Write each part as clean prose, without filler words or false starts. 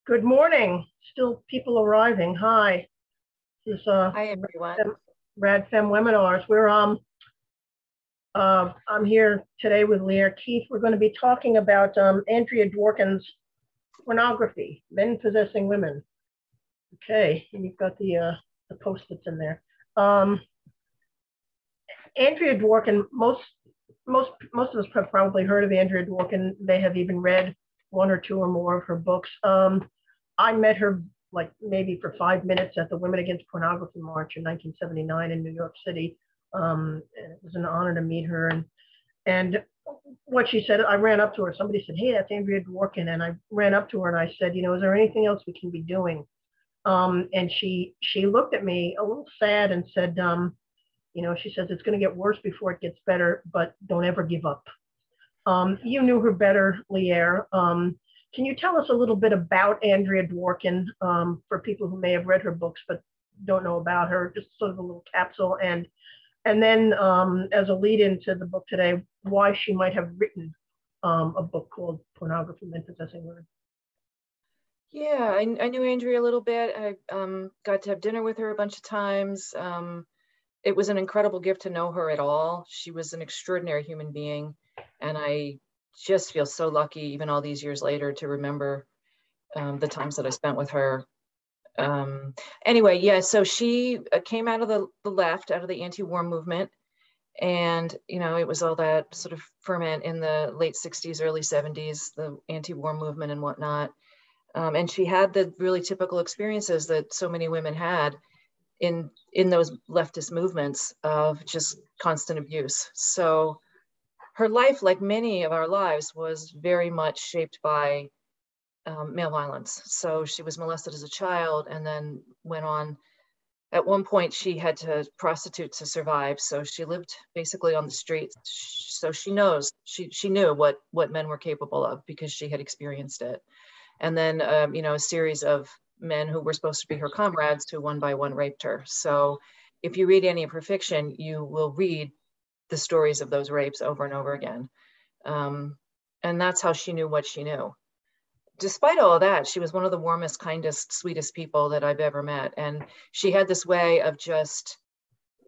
Good morning. Still people arriving. Hi. This is Hi, everyone. Rad Fem Webinars. I'm here today with Lierre Keith. We're going to be talking about Andrea Dworkin's Pornography, Men Possessing Women. Okay, and you've got the post-its in there. Andrea Dworkin, most of us have probably heard of Andrea Dworkin. They have even read one or two or more of her books. I met her like maybe for 5 minutes at the Women Against Pornography March in 1979 in New York City. It was an honor to meet her. And what she said, I ran up to her. Somebody said, "Hey, that's Andrea Dworkin." And I ran up to her and I said, "Is there anything else we can be doing?" And she looked at me a little sad and said, she says, "It's going to get worse before it gets better, but don't ever give up." You knew her better, Lierre. Can you tell us a little bit about Andrea Dworkin for people who may have read her books but don't know about her, just sort of a little capsule, and then as a lead into the book today, why she might have written a book called Pornography, Men Possessing Women? Yeah, I knew Andrea a little bit. I got to have dinner with her a bunch of times. It was an incredible gift to know her at all. She was an extraordinary human being, and I just feel so lucky, even all these years later, to remember the times that I spent with her. Anyway, yeah, so she came out of the left, out of the anti-war movement. And, it was all that sort of ferment in the late 60s, early 70s, the anti-war movement and whatnot. And she had the really typical experiences that so many women had in those leftist movements of just constant abuse. So her life, like many of our lives, was very much shaped by male violence. So she was molested as a child and then went on. At one point, she had to prostitute to survive. So she lived basically on the streets. So she knew what men were capable of because she had experienced it. And then, a series of men who were supposed to be her comrades who one by one raped her. So if you read any of her fiction, you will read the stories of those rapes over and over again. And that's how she knew what she knew. Despite all of that, she was one of the warmest, kindest, sweetest people that I've ever met. And she had this way of just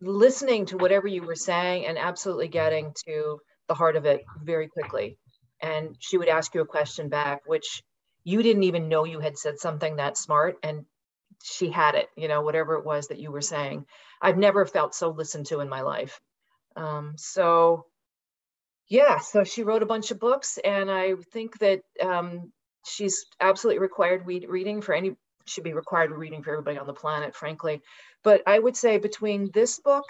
listening to whatever you were saying and absolutely getting to the heart of it very quickly. And she would ask you a question back, which you didn't even know you had said something that smart, and she had it, whatever it was that you were saying. I've never felt so listened to in my life. So she wrote a bunch of books, and I think that she's absolutely required reading should be required reading for everybody on the planet, frankly. But I would say between this book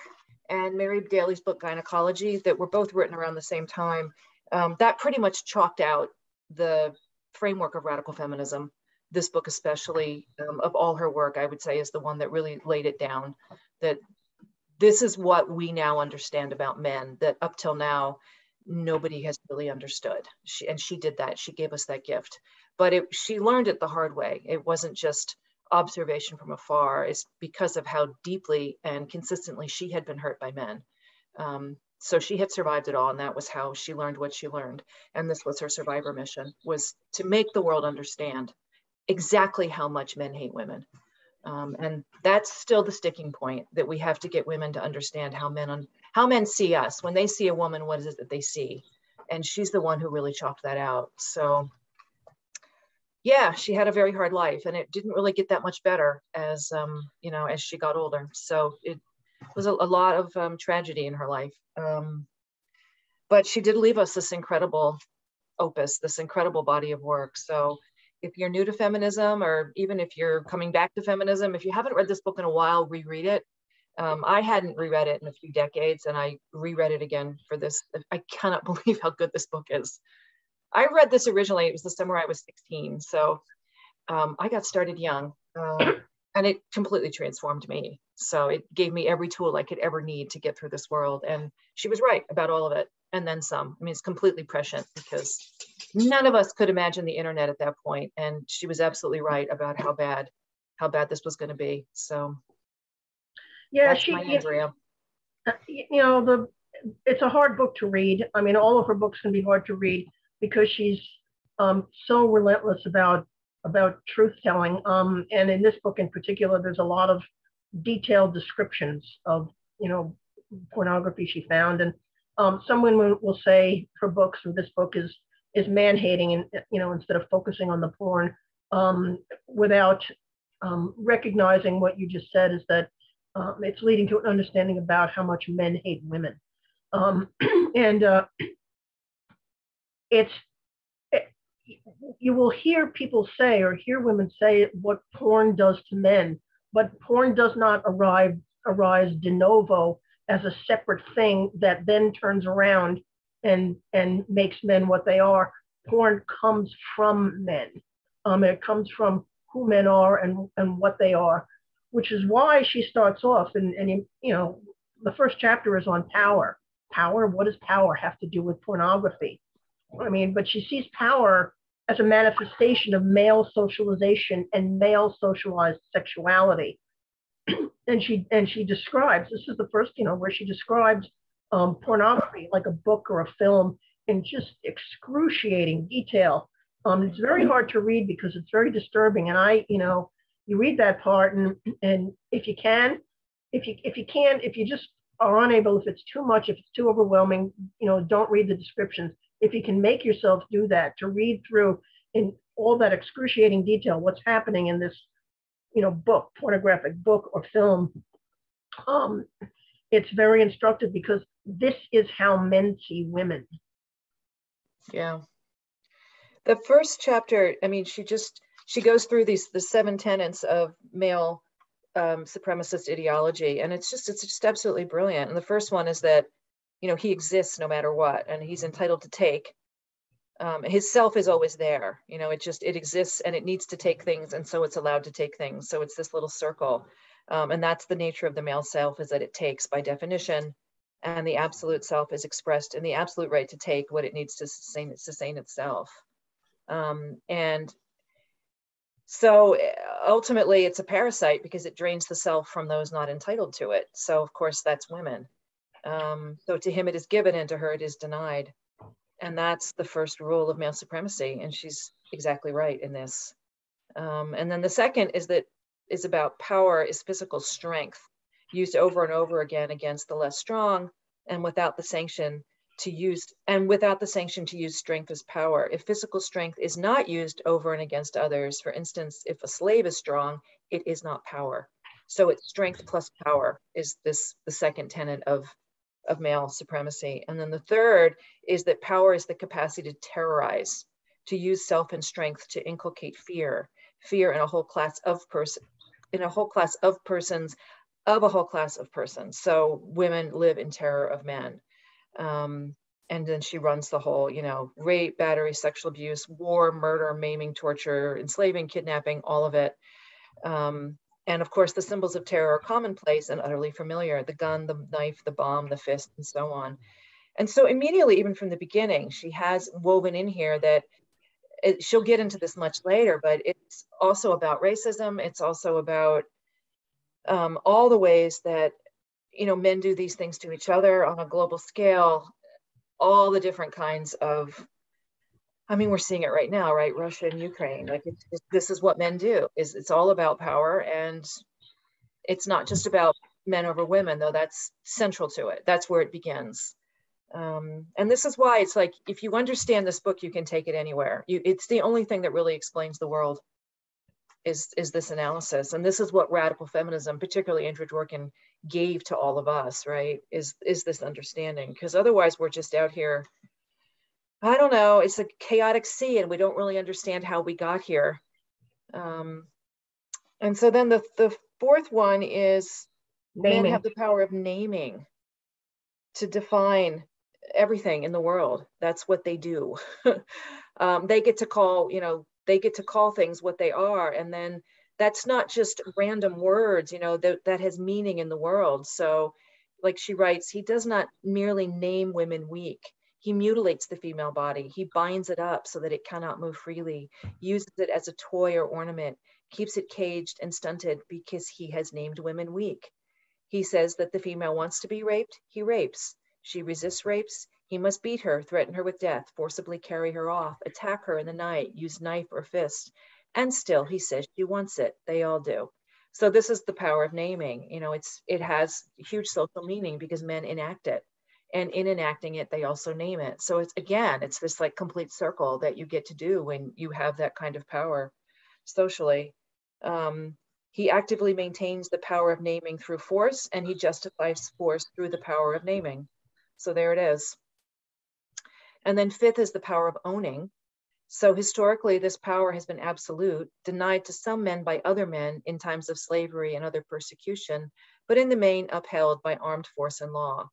and Mary Daly's book, Gynecology, that were both written around the same time, that pretty much chalked out the framework of radical feminism. This book especially, of all her work, I would say is the one that really laid it down, that this is what we now understand about men that up till now nobody has really understood. She did that. She gave us that gift, but she learned it the hard way. It wasn't just observation from afar. It's because of how deeply and consistently she had been hurt by men. So she had survived it all, and that was how she learned what she learned. And this was her survivor mission, was to make the world understand exactly how much men hate women. And that's still the sticking point, that we have to get women to understand how men see us. When they see a woman, what is it that they see? And she's the one who really chalked that out. So yeah, she had a very hard life, and it didn't really get that much better as she got older. So it was a lot of tragedy in her life. But she did leave us this incredible opus, this incredible body of work. So if you're new to feminism, or even if you're coming back to feminism, if you haven't read this book in a while, reread it. I hadn't reread it in a few decades, and I reread it again for this. I cannot believe how good this book is. I read this originally, it was the summer I was 16. So I got started young, and it completely transformed me. So it gave me every tool I could ever need to get through this world. And she was right about all of it, and then some. I mean, it's completely prescient, because none of us could imagine the internet at that point. And she was absolutely right about how bad this was going to be. So yeah, that's my Andrea. It's a hard book to read. I mean, all of her books can be hard to read because she's so relentless about about truth telling. And in this book in particular, there's a lot of detailed descriptions of, pornography she found. And some women will say her books, or this book is man hating, and instead of focusing on the porn, without recognizing what you just said, is that it's leading to an understanding about how much men hate women. And you will hear people say, or hear women say, what porn does to men, but porn does not arise de novo as a separate thing that then turns around and makes men what they are. Porn comes from men. It comes from who men are and what they are, which is why she starts off, and the first chapter is on power. Power, what does power have to do with pornography? I mean, but she sees power as a manifestation of male socialization and male socialized sexuality. And she describes, this is the first, where she describes pornography like a book or a film in just excruciating detail. It's very hard to read because it's very disturbing. And you read that part, and if you just are unable, if it's too much, if it's too overwhelming, don't read the descriptions. If you can make yourself do that, to read through in all that excruciating detail what's happening in this, book, pornographic book or film, it's very instructive, because this is how men see women. Yeah. The first chapter, I mean, she goes through the 7 tenets of male supremacist ideology, and it's just absolutely brilliant. And the first one is that, he exists no matter what, and he's entitled to take. His self is always there. It exists, and it needs to take things, and so it's allowed to take things. So it's this little circle, and that's the nature of the male self, is that it takes by definition, and the absolute self is expressed in the absolute right to take what it needs to sustain itself. And so ultimately, it's a parasite because it drains the self from those not entitled to it. So of course, that's women. So to him it is given, and to her it is denied. And that's the first rule of male supremacy. And she's exactly right in this. And then the second is about power is physical strength used over and over again against the less strong, and without the sanction to use strength as power. If physical strength is not used over and against others, for instance, if a slave is strong, it is not power. So it's strength plus power is the second tenet of male supremacy. And then the third is that power is the capacity to terrorize, to use self and strength to inculcate fear in a whole class of persons, of a whole class of persons. So women live in terror of men. And then she runs the whole, rape, battery, sexual abuse, war, murder, maiming, torture, enslaving, kidnapping, all of it. And of course, the symbols of terror are commonplace and utterly familiar: the gun, the knife, the bomb, the fist, and so on. And so immediately, even from the beginning, she has woven in here that she'll get into this much later, but it's also about racism. It's also about all the ways that, men do these things to each other on a global scale, all the different kinds of, we're seeing it right now, right? Russia and Ukraine, this is what men do. It's all about power, and it's not just about men over women, though that's central to it. That's where it begins. And this is why it's like, if you understand this book, you can take it anywhere. It's the only thing that really explains the world is this analysis. And this is what radical feminism, particularly Andrea Dworkin, gave to all of us, right? Is this understanding? Because otherwise we're just out here, I don't know, it's a chaotic sea, and we don't really understand how we got here. And so then the fourth one is naming. Men have the power of naming, to define everything in the world. That's what they do. They get to call things what they are. And then that's not just random words, that has meaning in the world. So like she writes, he does not merely name women weak. He mutilates the female body. He binds it up so that it cannot move freely, uses it as a toy or ornament, keeps it caged and stunted because he has named women weak. He says that the female wants to be raped, he rapes. She resists rapes, he must beat her, threaten her with death, forcibly carry her off, attack her in the night, use knife or fist, And still, he says she wants it. They all do. So this is the power of naming. You know, it has huge social meaning because men enact it. And in enacting it, they also name it. So it's this like complete circle that you get to do when you have that kind of power socially. He actively maintains the power of naming through force, and he justifies force through the power of naming. So there it is. And then fifth is the power of owning. So historically, this power has been absolute, denied to some men by other men in times of slavery and other persecution, but in the main upheld by armed force and law.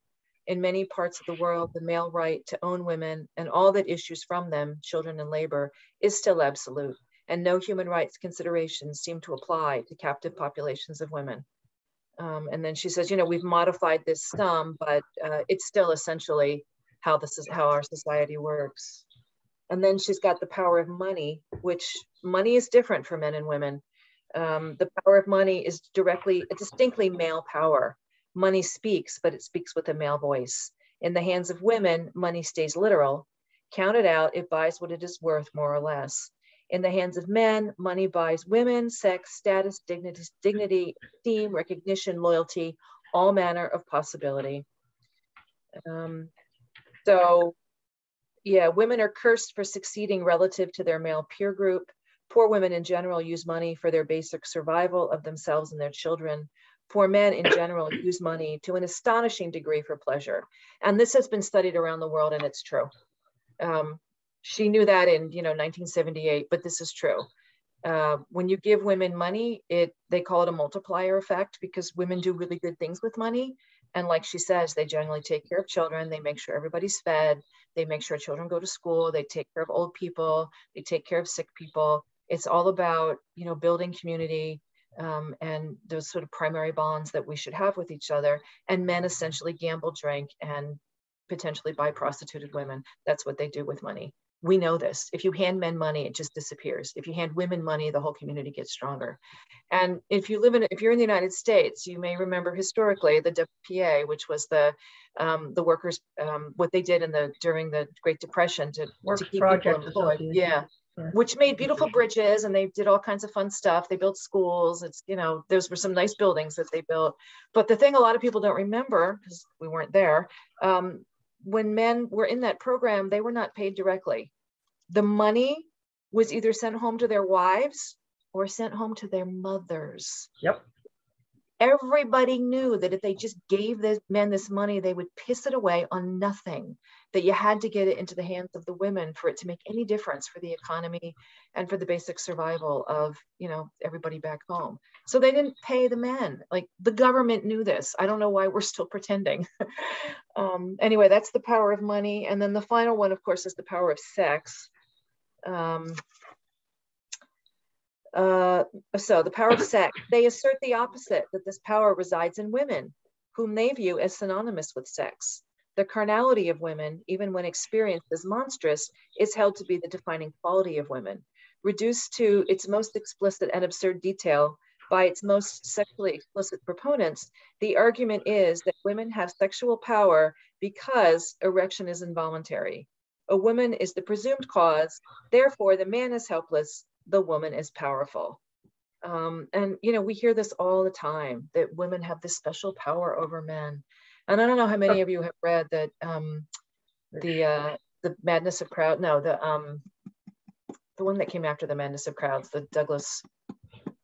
In many parts of the world, the male right to own women and all that issues from them, children and labor, is still absolute, and no human rights considerations seem to apply to captive populations of women. And then she says, you know, we've modified this some, but it's still essentially how our society works. And then she's got the power of money, which money is different for men and women. The power of money is distinctly male power. Money speaks, but it speaks with a male voice. In the hands of women, money stays literal. Counted out, it buys what it is worth, more or less. In the hands of men, money buys women, sex, status, dignity, esteem, recognition, loyalty, all manner of possibility. So, yeah, women are cursed for succeeding relative to their male peer group. Poor women in general use money for their basic survival of themselves and their children. Poor men in general use money to an astonishing degree for pleasure. And this has been studied around the world, and it's true. She knew that in 1978, but this is true. When you give women money, they call it a multiplier effect because women do really good things with money. And like she says, they generally take care of children. They make sure everybody's fed. They make sure children go to school. They take care of old people. They take care of sick people. It's all about, building community and those sort of primary bonds that we should have with each other. And men essentially gamble, drink, and potentially buy prostituted women. That's what they do with money. We know this. If you hand men money, it just disappears. If you hand women money, the whole community gets stronger. And if you're in the United States, you may remember historically the WPA, which was the workers, what they did during the Great Depression to keep people employed. Yeah. Which made beautiful bridges, and they did all kinds of fun stuff. They built schools. Those were some nice buildings that they built. But the thing a lot of people don't remember, because we weren't there, when men were in that program, they were not paid directly. The money was either sent home to their wives or sent home to their mothers. Yep. Everybody knew that if they just gave the men this money, they would piss it away on nothing, that you had to get it into the hands of the women for it to make any difference for the economy and for the basic survival of, everybody back home. So they didn't pay the men. Like, the government knew this. I don't know why we're still pretending. Anyway, that's the power of money. And then the final one, of course, is the power of sex. So the power of sex, they assert the opposite, that this power resides in women, whom they view as synonymous with sex. The carnality of women, even when experienced as monstrous, is held to be the defining quality of women. Reduced to its most explicit and absurd detail by its most sexually explicit proponents, the argument is that women have sexual power because erection is involuntary. A woman is the presumed cause, therefore the man is helpless, the woman is powerful. And we hear this all the time, that women have this special power over men. And I don't know how many of you have read that the Madness of Crowds. No, the one that came after the Madness of Crowds, the Douglas.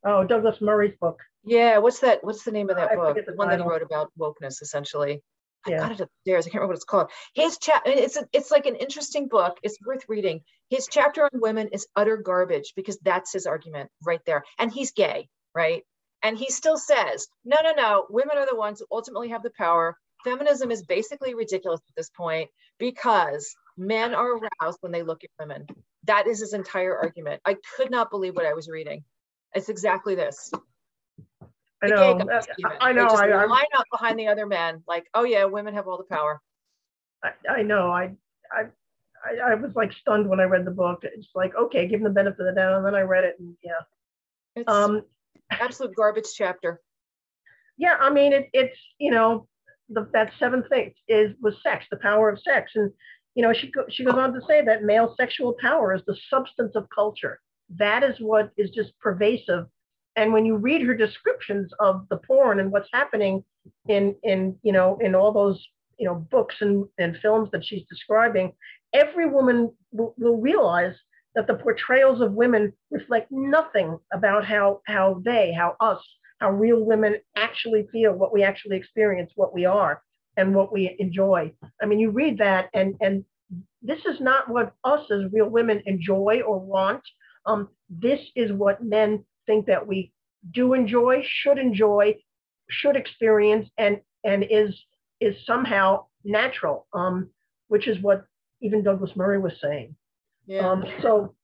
Oh, Douglas Murray's book. Yeah, what's the name of that book? The one that he wrote about wokeness, essentially. Yeah. I got it upstairs. I can't remember what it's called. His it's like an interesting book. It's worth reading. His chapter on women is utter garbage because that's his argument right there. And he's gay, right? And he still says, no, women are the ones who ultimately have the power. Feminism is basically ridiculous at this point because men are aroused when they look at women. That is his entire argument. I could not believe what I was reading. It's exactly this. I know. I know. I line up behind the other men, like, oh yeah, women have all the power. I know. I was like stunned when I read the book. It's like, okay, give them the benefit of the doubt, and then I read it, and yeah. It's absolute garbage chapter. Yeah, I mean, it's that seventh thing was sex, the power of sex, and she goes on to say that male sexual power is the substance of culture. that is what is just pervasive. And when you read her descriptions of the porn and what's happening in all those books and films that she's describing, every woman will realize that the portrayals of women reflect nothing about how real women actually feel, what we actually experience, what we are, and what we enjoy. I mean, you read that, and this is not what us as real women enjoy or want. This is what men think that we do enjoy, should experience, and is somehow natural, which is what even Douglas Murray was saying. Yeah. So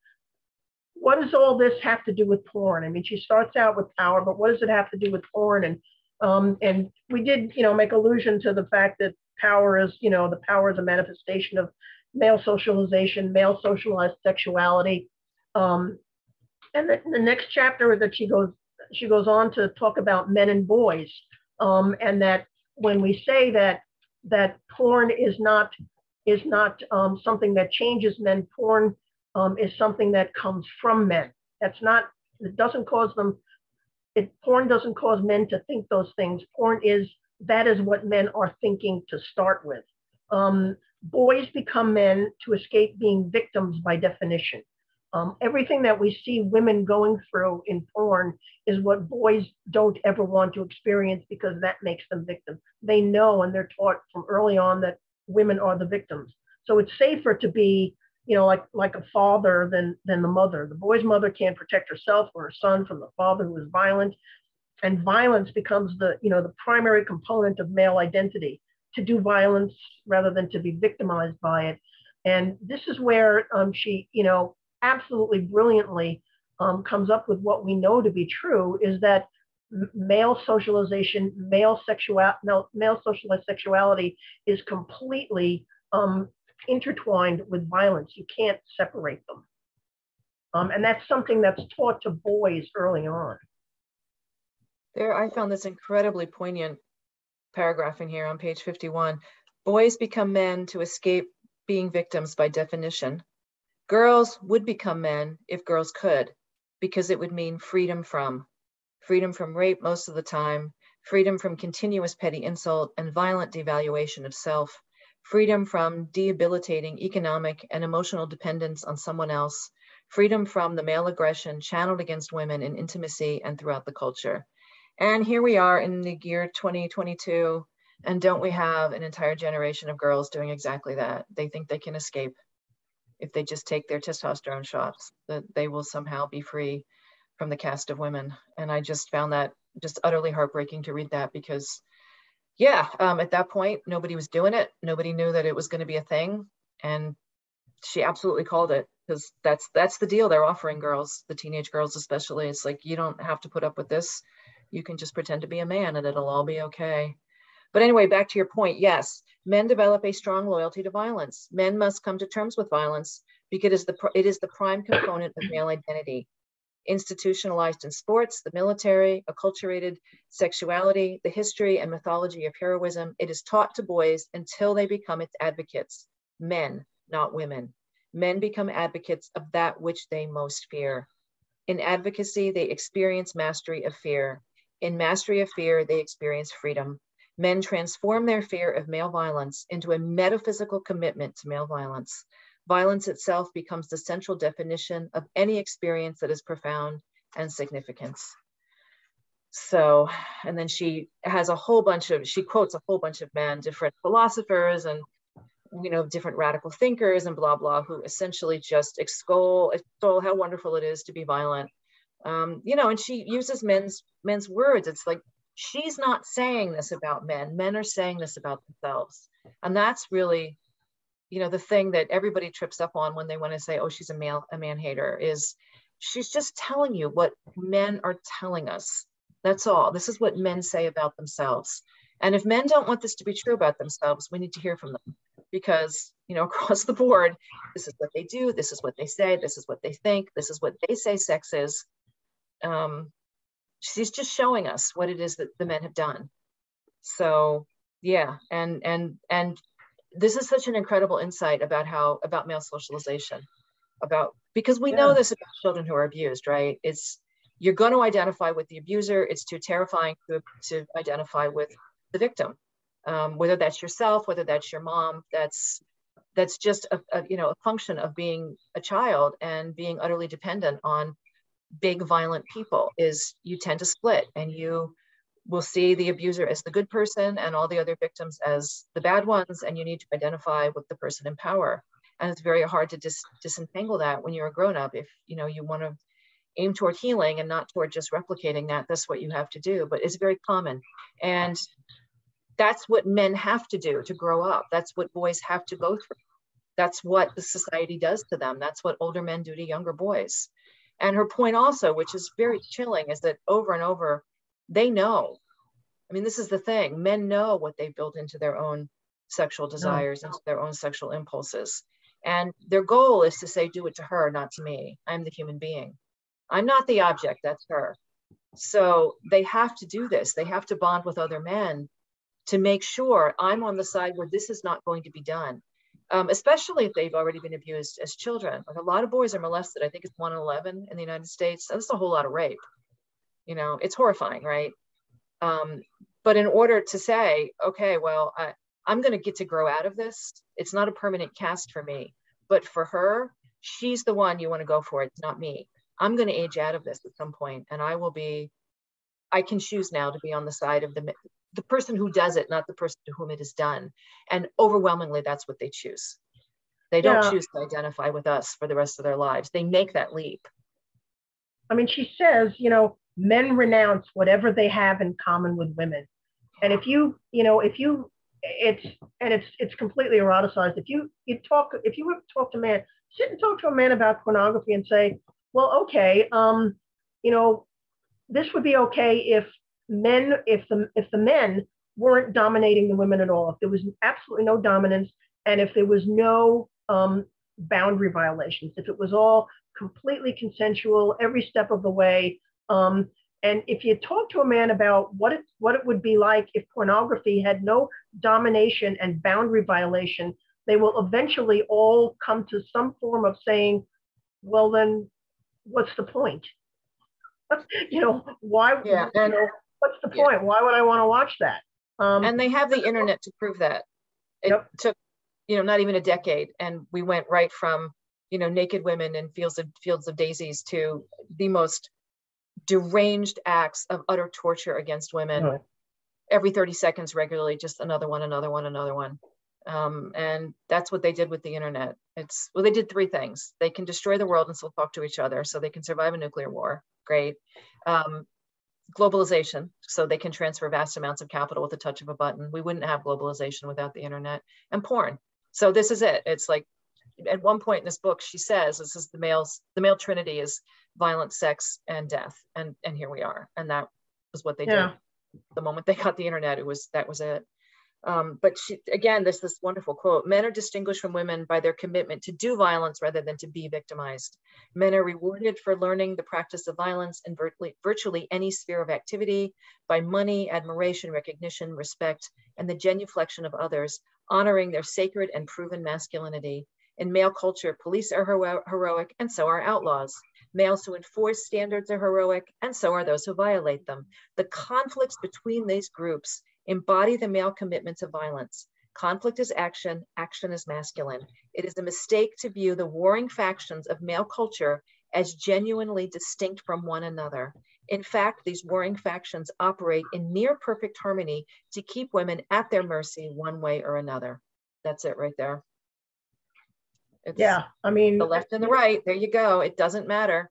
what does all this have to do with porn? I mean, she starts out with power, but what does it have to do with porn? And we did, make allusion to the fact that power is, the power is a manifestation of male socialization, male socialized sexuality. And the next chapter that she goes on to talk about men and boys, and that when we say that porn is not something that changes men, porn is something that comes from men. It doesn't cause them. Porn doesn't cause men to think those things. That is what men are thinking to start with. Boys become men to escape being victims by definition. Everything that we see women going through in porn is what boys don't ever want to experience, because that makes them victims. They know, and they're taught from early on, that women are the victims. So it's safer to be, like a father than the mother. The boy's mother can't protect herself or her son from the father who is violent. And violence becomes the primary component of male identity, to do violence rather than to be victimized by it. And this is where she, absolutely brilliantly comes up with what we know to be true, is that male socialization, male socialized sexuality is completely intertwined with violence. You can't separate them. And that's something that's taught to boys early on. I found this incredibly poignant paragraph in here on page 51. Boys become men to escape being victims by definition. Girls would become men if girls could, because it would mean freedom from rape most of the time, freedom from continuous petty insult and violent devaluation of self, freedom from debilitating economic and emotional dependence on someone else, freedom from the male aggression channeled against women in intimacy and throughout the culture. And here we are in the year 2022, and don't we have an entire generation of girls doing exactly that? They think they can escape. If they just take their testosterone shots, that they will somehow be free from the cast of women. And I just found that just utterly heartbreaking to read that, because at that point, nobody was doing it. Nobody knew that it was going to be a thing. And she absolutely called it, because that's the deal they're offering girls, the teenage girls especially. It's like, you don't have to put up with this. You can just pretend to be a man and it'll all be okay. But anyway, back to your point, yes, men develop a strong loyalty to violence. Men must come to terms with violence because it is the prime component of male identity. Institutionalized in sports, the military, acculturated sexuality, the history and mythology of heroism, it is taught to boys until they become its advocates. Men, not women. Men become advocates of that which they most fear. In advocacy, they experience mastery of fear. In mastery of fear, they experience freedom. Men transform their fear of male violence into a metaphysical commitment to male violence. Violence itself becomes the central definition of any experience that is profound and significant. So, and then she quotes a whole bunch of men, different philosophers and, different radical thinkers and blah, blah, who essentially just extol how wonderful it is to be violent. And she uses men's words. It's like, she's not saying this about men. Men are saying this about themselves. And that's really, the thing that everybody trips up on when they want to say, oh, she's a man hater, is she's just telling you what men are telling us. That's all. This is what men say about themselves. And if men don't want this to be true about themselves, we need to hear from them, because, across the board, this is what they do. This is what they say. This is what they think. This is what they say sex is. She's just showing us what it is that the men have done. So yeah, and this is such an incredible insight about male socialization, about because we know this about children who are abused, right? You're going to identify with the abuser. It's too terrifying to identify with the victim, whether that's yourself, whether that's your mom. That's just a function of being a child and being utterly dependent on big violent people. Is you tend to split, and you will see the abuser as the good person and all the other victims as the bad ones, and you need to identify with the person in power. And it's very hard to disentangle that when you're a grown-up. If you want to aim toward healing and not toward just replicating that, that's what you have to do. But it's very common, and that's what men have to do to grow up. That's what boys have to go through. That's what the society does to them. That's what older men do to younger boys. And her point also, which is very chilling, is that over and over, they know. I mean, this is the thing. Men know what they've built into their own sexual desires, into their own sexual impulses. And their goal is to say, do it to her, not to me. I'm the human being. I'm not the object, that's her. So they have to do this. They have to bond with other men to make sure I'm on the side where this is not going to be done. Especially if they've already been abused as children. Like, a lot of boys are molested. I think it's 1 in 11 in the United States. That's a whole lot of rape. It's horrifying, right? But in order to say, okay, well, I'm going to get to grow out of this. It's not a permanent cast for me, but for her, she's the one you want to go for. It's not me. I'm going to age out of this at some point, and I can choose now to be on the side of the person who does it, not the person to whom it is done. And overwhelmingly, that's what they choose. They don't choose to identify with us for the rest of their lives. They make that leap. I mean, she says, men renounce whatever they have in common with women. And it's completely eroticized. If you talk to a man, sit and talk to a man about pornography and say, well, okay, this would be okay if the men weren't dominating the women at all, if there was absolutely no dominance, and if there was no boundary violations, if it was all completely consensual every step of the way. And if you talk to a man about what it would be like if pornography had no domination and boundary violation, they will eventually all come to some form of saying, well, then what's the point? Why? Yeah. What's the point? Why would I want to watch that? And they have the internet to prove that. It took, not even a decade, and we went right from, naked women in fields of daisies to the most deranged acts of utter torture against women. Every 30 seconds, regularly, just another one. And that's what they did with the internet. They did 3 things. They can destroy the world and still talk to each other, so they can survive a nuclear war. Great. Globalization, so they can transfer vast amounts of capital with the touch of a button. We wouldn't have globalization without the internet. And porn. So this is it. It's like, at one point in this book, she says, this is the male trinity is violence, sex, and death. And here we are. And that was what they did. The moment they got the internet, that was it. But there's this wonderful quote: men are distinguished from women by their commitment to do violence rather than to be victimized. Men are rewarded for learning the practice of violence in virtually any sphere of activity by money, admiration, recognition, respect, and the genuflection of others, honoring their sacred and proven masculinity. In male culture, police are heroic, and so are outlaws. Males who enforce standards are heroic, and so are those who violate them. The conflicts between these groups embody the male commitment to violence. Conflict is action, action is masculine. It is a mistake to view the warring factions of male culture as genuinely distinct from one another. In fact, these warring factions operate in near perfect harmony to keep women at their mercy one way or another. That's it right there. I mean, the left and the right, there you go. It doesn't matter.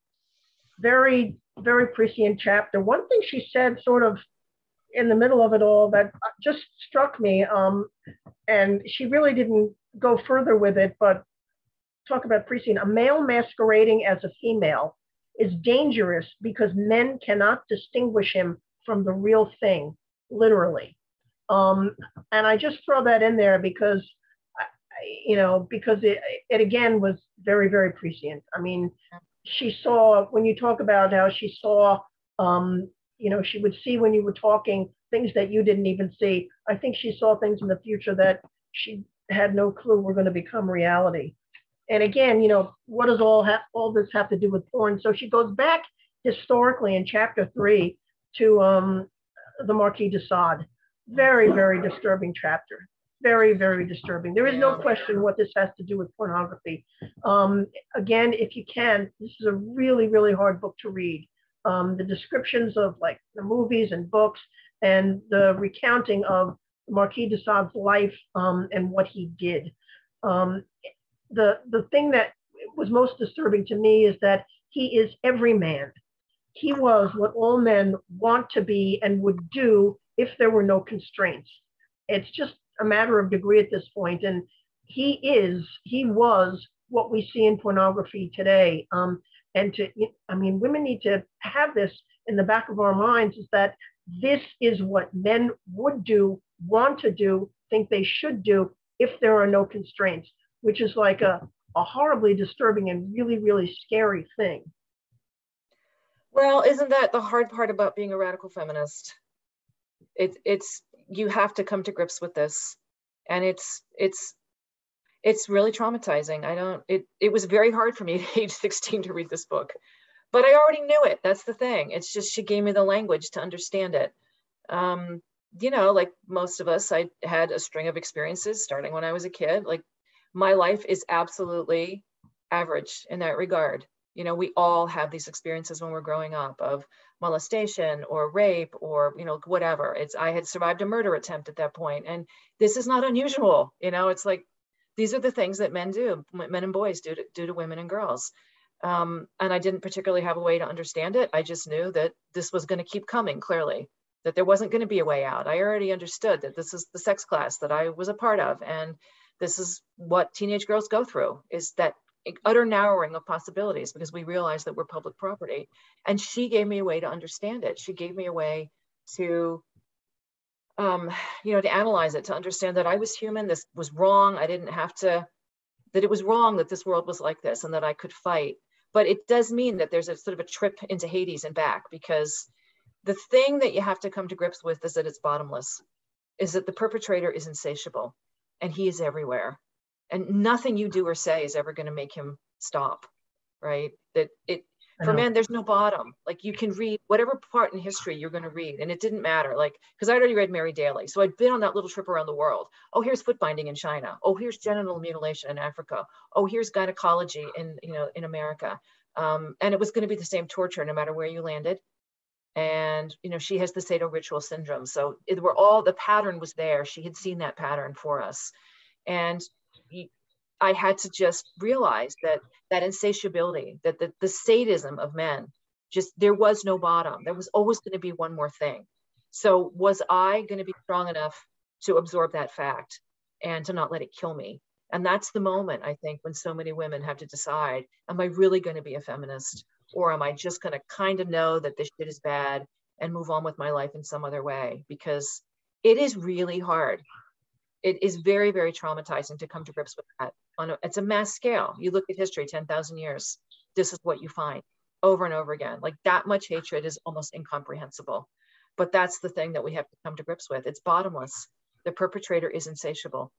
Very, very prescient chapter. One thing she said sort of in the middle of it all that just struck me, and she really didn't go further with it, but talk about prescient. A male masquerading as a female is dangerous because men cannot distinguish him from the real thing, literally. And I just throw that in there because it again was very, very prescient. I mean, she saw, when you talk about how she saw, she would see when you were talking things that you didn't even see. I think she saw things in the future that she had no clue were going to become reality. And again, what does all this have to do with porn? So she goes back historically in chapter 3 to the Marquis de Sade. Very, very disturbing chapter. Very, very disturbing. There is no question what this has to do with pornography. Again, if you can, this is a really, really hard book to read. The descriptions of like the movies and books and the recounting of Marquis de Sade's life and what he did. The thing that was most disturbing to me is that he is every man. He was what all men want to be and would do if there were no constraints. It's just a matter of degree at this point. And he was what we see in pornography today. Women need to have this in the back of our minds, is that this is what men would do, want to do, think they should do if there are no constraints, which is like a horribly disturbing and really, really scary thing. Well, isn't that the hard part about being a radical feminist? It's you have to come to grips with this, and it's really traumatizing. It was very hard for me at age 16 to read this book, but I already knew it. That's the thing. It's just she gave me the language to understand it. Like most of us, I had a string of experiences starting when I was a kid. Like my life is absolutely average in that regard. We all have these experiences when we're growing up of molestation or rape or, whatever. I had survived a murder attempt at that point. And this is not unusual. It's like, these are the things that men do, men and boys do to women and girls. And I didn't particularly have a way to understand it. I just knew that this was going to keep coming, clearly, that there wasn't going to be a way out. I already understood that this is the sex class that I was a part of. And this is what teenage girls go through, is that utter narrowing of possibilities, because we realize that we're public property. And she gave me a way to understand it. She gave me a way to, to analyze it, to understand that I was human. This was wrong. I didn't have to, that it was wrong that this world was like this and that I could fight. But it does mean that there's a sort of a trip into Hades and back, because the thing that you have to come to grips with is that it's bottomless, is that the perpetrator is insatiable and he is everywhere. And nothing you do or say is ever going to make him stop, right? For men, there's no bottom. Like you can read whatever part in history you're going to read, and it didn't matter. Like, because I'd already read Mary Daly, so I'd been on that little trip around the world. Oh, here's foot binding in China. Oh, here's genital mutilation in Africa. Oh, here's gynecology in America. And it was going to be the same torture no matter where you landed. And she has the Sade ritual syndrome, so the pattern was there. She had seen that pattern for us, and I had to just realize that insatiability, that the sadism of men, just there was no bottom. There was always going to be one more thing. So was I going to be strong enough to absorb that fact and to not let it kill me? And that's the moment, I think, when so many women have to decide, am I really going to be a feminist? Or am I just going to kind of know that this shit is bad and move on with my life in some other way? Because it is really hard. It is very, very traumatizing to come to grips with that. It's a mass scale. You look at history, 10,000 years, this is what you find over and over again. Like that much hatred is almost incomprehensible. But that's the thing that we have to come to grips with. It's bottomless. The perpetrator is insatiable.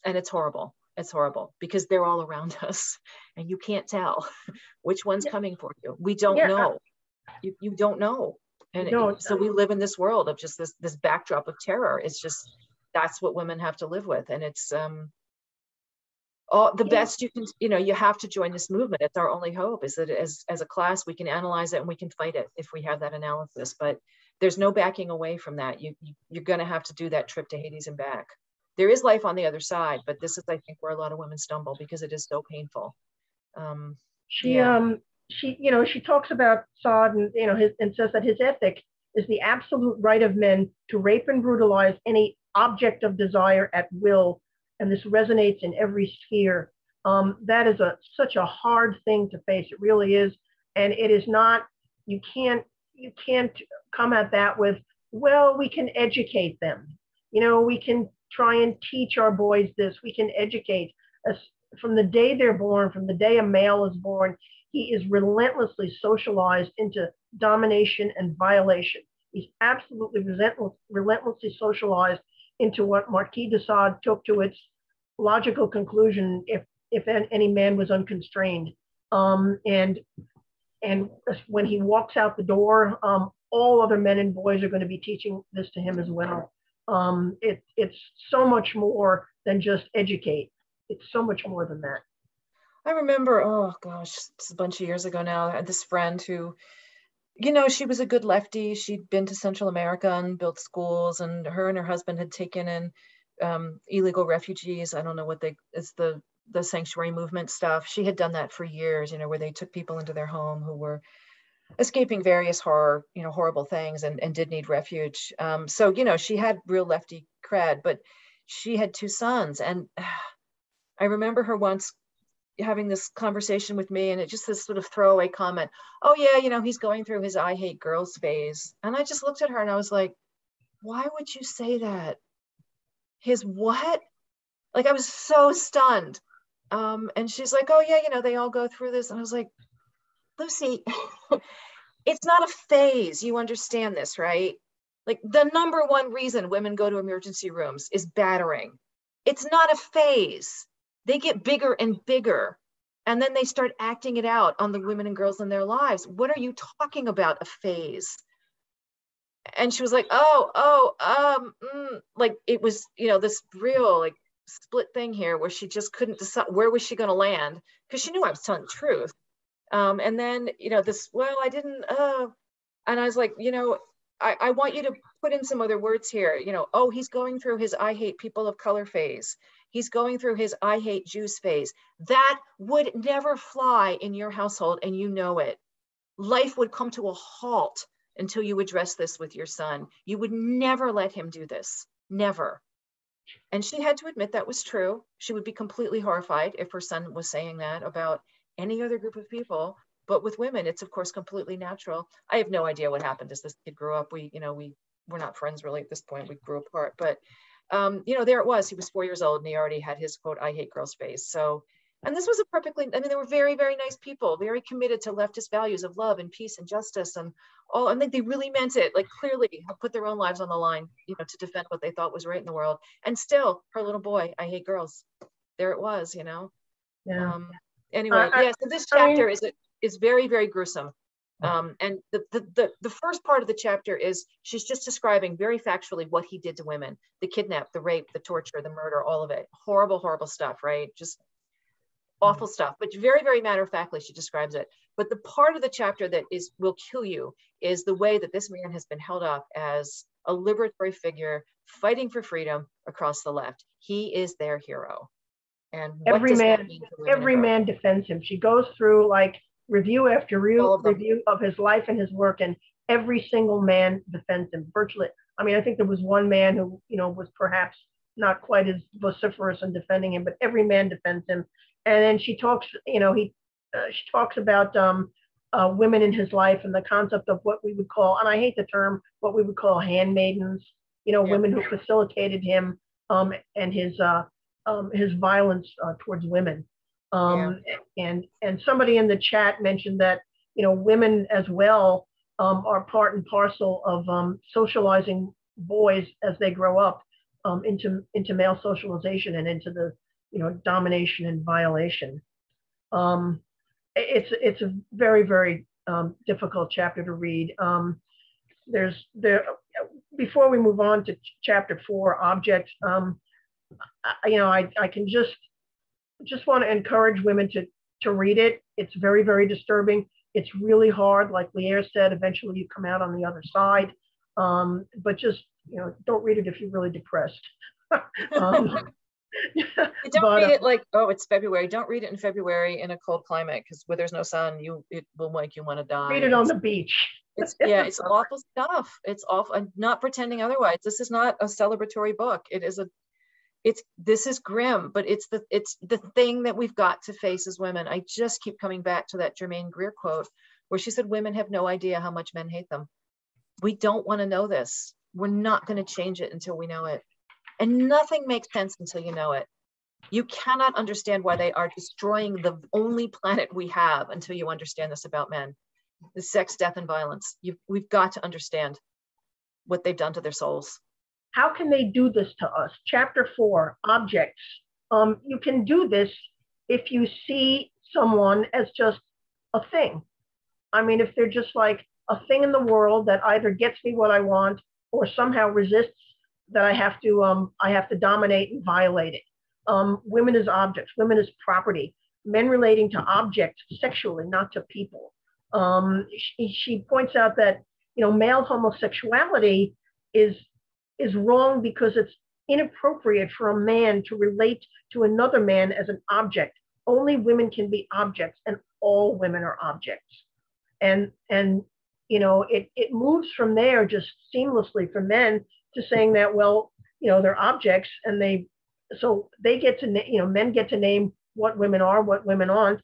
And it's horrible. It's horrible because they're all around us and you can't tell which one's coming for you. We don't know. You don't know. And so we live in this world of just this backdrop of terror. It's just, that's what women have to live with. And it's best you can, you have to join this movement. It's our only hope, is that as a class, we can analyze it and we can fight it if we have that analysis. But there's no backing away from that. You're going to have to do that trip to Hades and back. There is life on the other side, but this is, I think, where a lot of women stumble because it is so painful. She talks about Sade and, and says that his ethic is the absolute right of men to rape and brutalize any object of desire at will. And this resonates in every sphere. That is such a hard thing to face. It really is. And it is not, you can't come at that with, well, we can educate them. We can try and teach our boys this. We can educate us from the day they're born, from the day a male is born. He is relentlessly socialized into domination and violation. He's absolutely relentlessly socialized into what Marquis de Sade took to its logical conclusion. If if any man was unconstrained. And when he walks out the door, all other men and boys are going to be teaching this to him as well. It's so much more than just educate. It's so much more than that. I remember, oh gosh, it's a bunch of years ago now, I had this friend who, she was a good lefty. She'd been to Central America and built schools, and her husband had taken in illegal refugees. I don't know what it's the sanctuary movement stuff. She had done that for years, where they took people into their home who were escaping various horrible things and did need refuge. So, she had real lefty cred, but she had 2 sons. And I remember her once having this conversation with me, and it just this sort of throwaway comment, oh yeah, he's going through his I hate girls phase. And I just looked at her and I was like, why would you say that? His what? Like, I was so stunned. And she's like, oh yeah, they all go through this. And I was like, Lucy, it's not a phase. You understand this, right? Like, the number one reason women go to emergency rooms is battering. It's not a phase. They get bigger and bigger, and then they start acting it out on the women and girls in their lives. What are you talking about, a phase? And she was like, like, it was, this real like split thing here where she just couldn't decide where was she going to land, because she knew I was telling the truth. And then, I didn't, and I was like, I want you to put in some other words here, oh, he's going through his I hate people of color phase. He's going through his I hate Jews phase. That would never fly in your household, and you know it. Life would come to a halt until you address this with your son. You would never let him do this, never. And she had to admit that was true. She would be completely horrified if her son was saying that about any other group of people. But with women, it's of course completely natural. I have no idea what happened as this kid grew up. We're not friends really at this point. We grew apart, but there it was. He was 4 years old and he already had his quote, I hate girls phase. So, and this was they were very, very nice people, very committed to leftist values of love and peace and justice and all. I think they really meant it, like clearly put their own lives on the line, to defend what they thought was right in the world. And still, her little boy, I hate girls. There it was, Yeah. Anyway, so this chapter is very, very gruesome. And the first part of the chapter is she's just describing very factually what he did to women: the kidnap, the rape, the torture, the murder, all of it. Horrible, horrible stuff, right? Just awful stuff. But very, very matter-of-factly, she describes it. But the part of the chapter that will kill you is the way that this man has been held up as a liberatory figure fighting for freedom across the left. He is their hero. And every man defends him. She goes through like review after review of his life and his work, and every single man defends him virtually. I mean, I think there was one man who, was perhaps not quite as vociferous in defending him, but every man defends him. And then she talks, she talks about women in his life and the concept of what we would call, and I hate the term, what we would call handmaidens, women who facilitated him and his violence towards women. And somebody in the chat mentioned that, women as well are part and parcel of socializing boys as they grow up into male socialization and into the, domination and violation. It's a very, very difficult chapter to read. Before we move on to chapter 4, objects, I can just want to encourage women to read it. It's very, very disturbing. It's really hard. Like Lierre said, eventually you come out on the other side. But just, don't read it if you're really depressed. Read it like, oh, it's February. Don't read it in February in a cold climate, because where there's no sun, it will make you want to die. Read it on the beach. It's awful stuff. It's awful. I'm not pretending otherwise. This is not a celebratory book. This is grim, but it's the thing that we've got to face as women. I just keep coming back to that Germaine Greer quote where she said, women have no idea how much men hate them. We don't want to know this. We're not going to change it until we know it. And nothing makes sense until you know it. You cannot understand why they are destroying the only planet we have until you understand this about men. The sex, death, and violence. We've got to understand what they've done to their souls. How can they do this to us? Chapter 4, objects. You can do this if you see someone as just a thing. I mean, if they're just like a thing in the world that either gets me what I want or somehow resists that I have to dominate and violate it. Women as objects, women as property, men relating to objects sexually, not to people. She points out that, you know, male homosexuality is wrong because it's inappropriate for a man to relate to another man as an object. Only women can be objects, and all women are objects. And you know, it moves from there just seamlessly for men to saying that, well, you know, they're objects, and they get to, you know, men get to name what women are, what women aren't.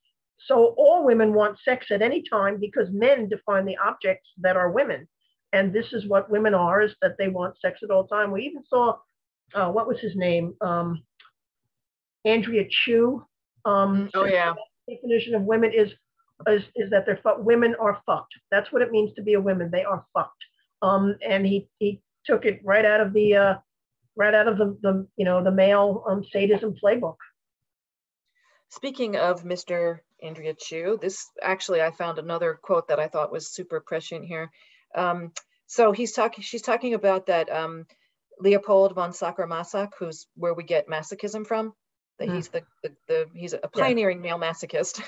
So all women want sex at any time because men define the objects that are women. And this is what women are, is that they want sex at all time. We even saw, what was his name? Andrea Chu. Oh yeah. The definition of women is that women are fucked. That's what it means to be a woman. They are fucked. And he took it right out of the you know, the male sadism playbook. Speaking of Mr. Andrea Chu, this actually, I found another quote that I thought was super prescient here. So she's talking about that Leopold von Sacher-Masoch, who's where we get masochism from. That he's a pioneering male masochist.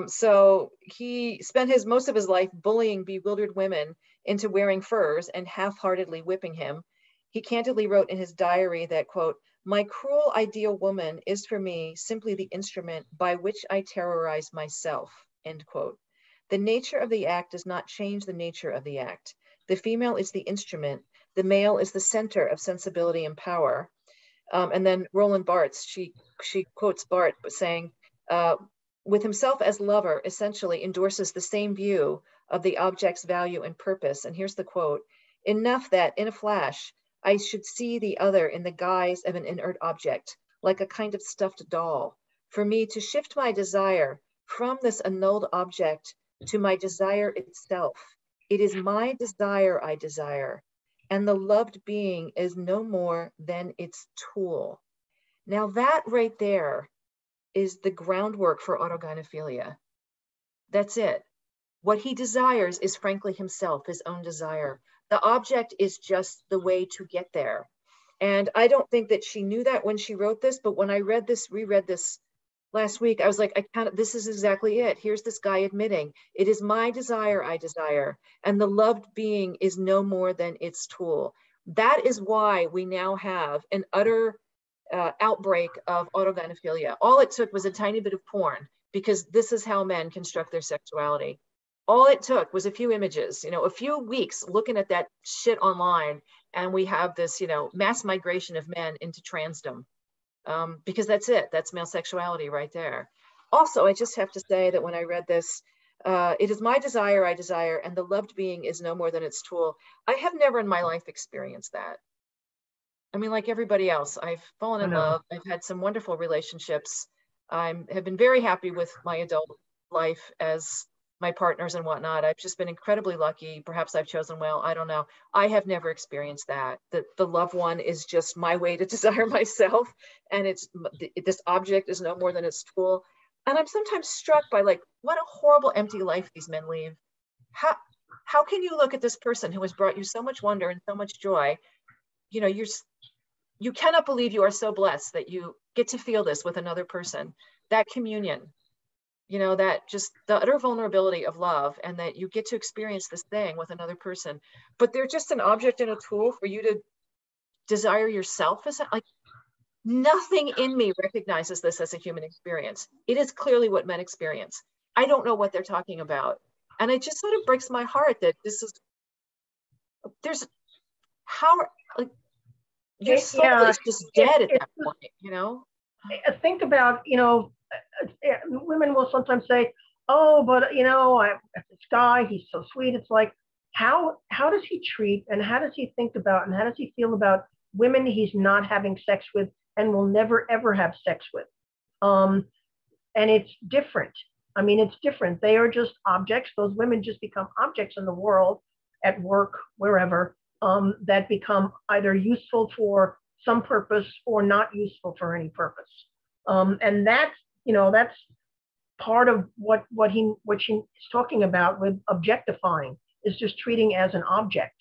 So he spent most of his life bullying bewildered women into wearing furs and half-heartedly whipping him. He candidly wrote in his diary that, quote, "My cruel ideal woman is for me simply the instrument by which I terrorize myself," end quote. The nature of the act does not change the nature of the act. The female is the instrument. The male is the center of sensibility and power. And then Roland Barthes, she quotes Barthes saying, with himself as lover, essentially endorses the same view of the object's value and purpose. And here's the quote: "Enough that, in a flash, I should see the other in the guise of an inert object, like a kind of stuffed doll, for me to shift my desire from this annulled object to my desire itself. It is my desire I desire, and the loved being is no more than its tool." Now that right there is the groundwork for autogynephilia. That's it. What he desires is frankly himself, his own desire. The object is just the way to get there. And I don't think that she knew that when she wrote this, but when I reread this last week, I was like, this is exactly it. Here's this guy admitting, it is my desire I desire, and the loved being is no more than its tool. That is why we now have an utter outbreak of autogynephilia. All it took was a tiny bit of porn, because this is how men construct their sexuality. All it took was a few images, you know, a few weeks looking at that shit online, and we have this, you know, mass migration of men into transdom. Because that's it. That's male sexuality right there. Also, I just have to say that when I read this, it is my desire I desire, and the loved being is no more than its tool. I have never in my life experienced that. I mean, like everybody else, I've fallen in love. I've had some wonderful relationships. I have been very happy with my adult life as my partners and whatnot. I've just been incredibly lucky. Perhaps I've chosen well. I don't know. I have never experienced that. The loved one is just my way to desire myself, and this object is no more than its tool. And I'm sometimes struck by, like, what a horrible empty life these men lead. How can you look at this person who has brought you so much wonder and so much joy? You know, you cannot believe you are so blessed that you get to feel this with another person. That communion. You know, that just the utter vulnerability of love, and that you get to experience this thing with another person, but they're just an object and a tool for you to desire yourself. As like, nothing in me recognizes this as a human experience. It is clearly what men experience. I don't know what they're talking about. And it just sort of breaks my heart that like, your soul is just dead at that point, you know? Think about, you know, women will sometimes say, oh, but, you know, this guy, he's so sweet. It's like, how does he treat, and how does he think about, and how does he feel about women he's not having sex with and will never, ever have sex with? And it's different. I mean, it's different. They are just objects. Those women just become objects in the world, at work, wherever, that become either useful for some purpose or not useful for any purpose. And that's part of what she's talking about with objectifying, is just treating as an object.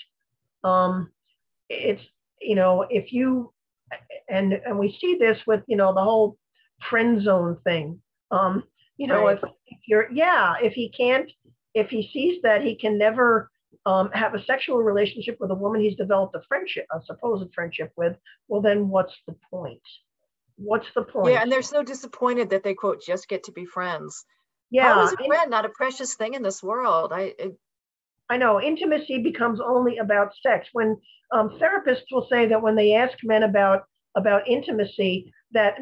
It's, if you, and we see this with, the whole friend zone thing. Right. If he sees that he can never have a sexual relationship with a woman he's developed a supposed friendship with, well, then what's the point? What's the point? Yeah, and they're so disappointed that they, quote, just get to be friends. How Yeah, is a friend not a precious thing in this world? I know intimacy becomes only about sex. When therapists will say that when they ask men about intimacy, that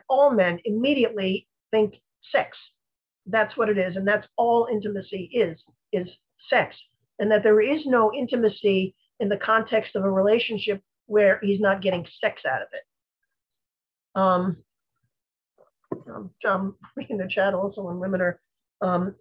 all men immediately think sex. That's what it is, and that's all intimacy is sex, and that there is no intimacy in the context of a relationship where he's not getting sex out of it. I'm reading the chat also when women are, and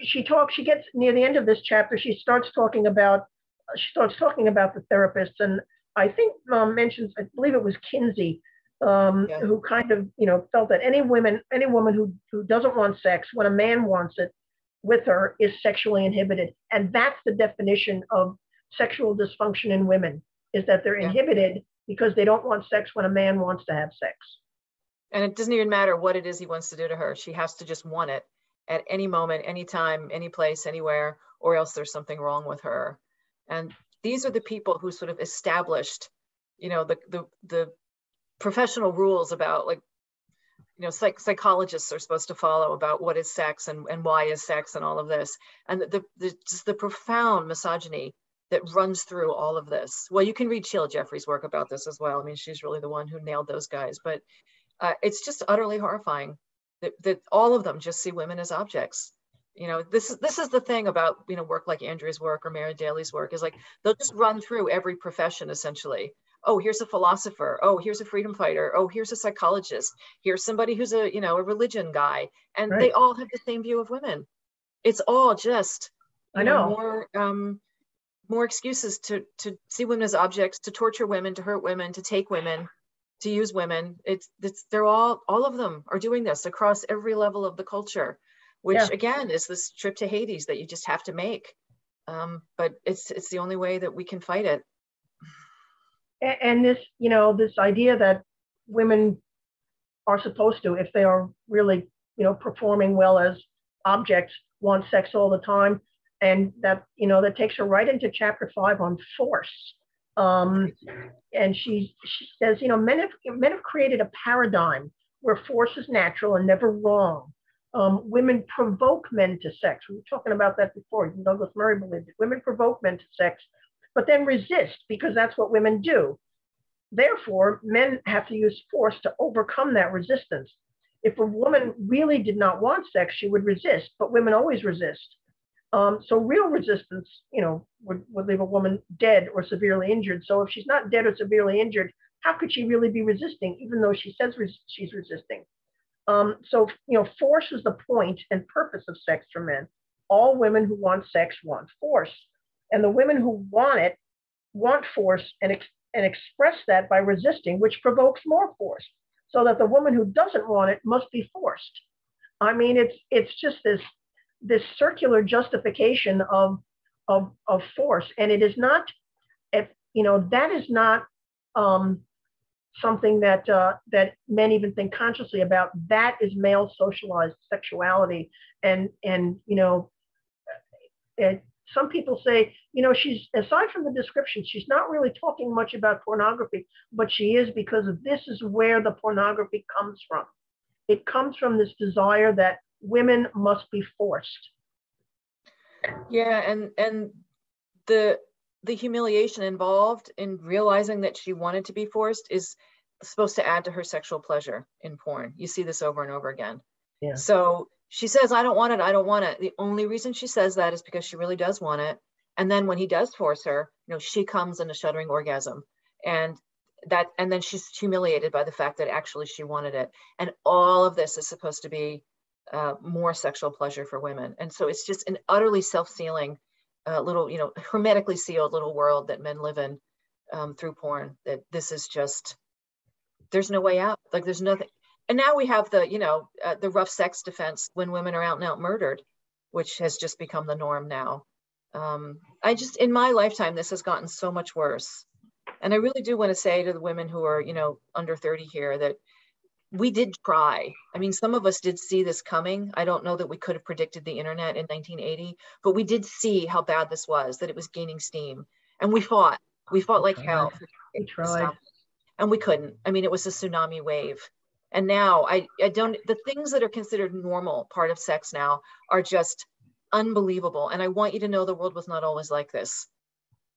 she gets near the end of this chapter, she starts talking about the therapists, and I think mentions, I believe it was Kinsey, who kind of, felt that any woman who doesn't want sex when a man wants it with her is sexually inhibited. And that's the definition of sexual dysfunction in women, is that they're inhibited because they don't want sex when a man wants to have sex. And it doesn't even matter what it is he wants to do to her. She has to just want it at any moment, any time, any place, anywhere, or else there's something wrong with her. And these are the people who sort of established, the professional rules about, like, psychologists are supposed to follow about what is sex and why is sex and all of this. And just the profound misogyny that runs through all of this. Well, you can read Sheila Jeffrey's work about this as well. I mean, she's really the one who nailed those guys, but it's just utterly horrifying that all of them just see women as objects. This is the thing about, work like Andrea's work or Mary Daly's work, is like, they'll just run through every profession essentially. Oh, here's a philosopher. Oh, here's a freedom fighter. Oh, here's a psychologist. Here's somebody who's a religion guy. And They all have the same view of women. It's all just, more excuses to see women as objects, to torture women, to hurt women, to take women, to use women. They're all of them are doing this across every level of the culture, which again is this trip to Hades that you just have to make. But it's the only way that we can fight it. And this, this idea that women are supposed to, if they are really, performing well as objects, want sex all the time. And that, that takes her right into chapter 5 on force. And she says, men have created a paradigm where force is natural and never wrong. Women provoke men to sex. We were talking about that before. Douglas Murray believed it. Women provoke men to sex, but then resist, because that's what women do. Therefore, men have to use force to overcome that resistance. If a woman really did not want sex, she would resist, but women always resist. So real resistance, would leave a woman dead or severely injured. So if she's not dead or severely injured, how could she really be resisting, even though she says she's resisting? So, force is the point and purpose of sex for men. All women who want sex want force. And the women who want it want force and express that by resisting, which provokes more force. So that the woman who doesn't want it must be forced. I mean, it's just this circular justification of force, and it is not, that is not something that men even think consciously about. That is male socialized sexuality, and some people say, she's, aside from the description, she's not really talking much about pornography, but she is, because of this is where the pornography comes from. It comes from this desire that women must be forced. Yeah, and the humiliation involved in realizing that she wanted to be forced is supposed to add to her sexual pleasure in porn. You see this over and over again. Yeah. So she says, I don't want it, I don't want it. The only reason she says that is because she really does want it. And then when he does force her, she comes in a shuddering orgasm. And then she's humiliated by the fact that actually she wanted it. And all of this is supposed to be more sexual pleasure for women. And so it's just an utterly self-sealing little, hermetically sealed little world that men live in through porn, that this is just there's no way out. Like there's nothing. And now we have the, the rough sex defense when women are out and out murdered, which has just become the norm now. In my lifetime, this has gotten so much worse. And I really do want to say to the women who are, under 30 here that we did try. I mean, some of us did see this coming. I don't know that we could have predicted the internet in 1980, but we did see how bad this was, that it was gaining steam. And we fought like hell. We tried. And we couldn't. I mean, it was a tsunami wave. And now the things that are considered normal part of sex now are just unbelievable. And I want you to know the world was not always like this.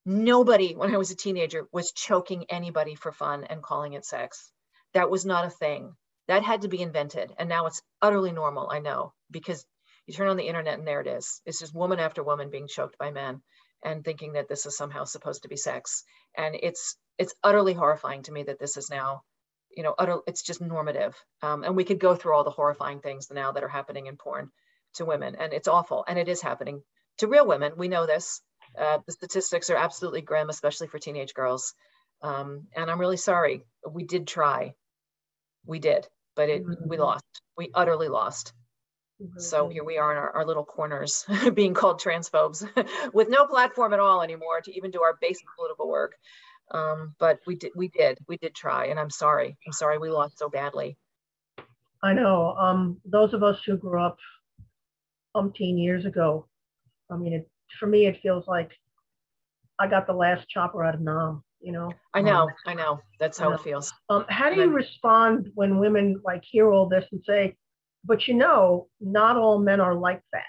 Nobody, when I was a teenager, was choking anybody for fun and calling it sex. That was not a thing. That had to be invented. And now it's utterly normal, I know, because you turn on the internet and there it is. It's just woman after woman being choked by men and thinking that this is somehow supposed to be sex. And it's utterly horrifying to me that this is now, it's just normative. And we could go through all the horrifying things now that are happening in porn to women. And it's awful. And it is happening to real women. We know this. The statistics are absolutely grim, especially for teenage girls. And I'm really sorry. We did try. We did, but we lost. We utterly lost. So here we are in our little corners being called transphobes with no platform at all anymore to even do our basic political work. But we did try, and I'm sorry we lost so badly. I know. Those of us who grew up umpteen years ago, I mean, for me, it feels like I got the last chopper out of Nam, I know. That's how it feels. How do you respond when women hear all this and say, but not all men are like that?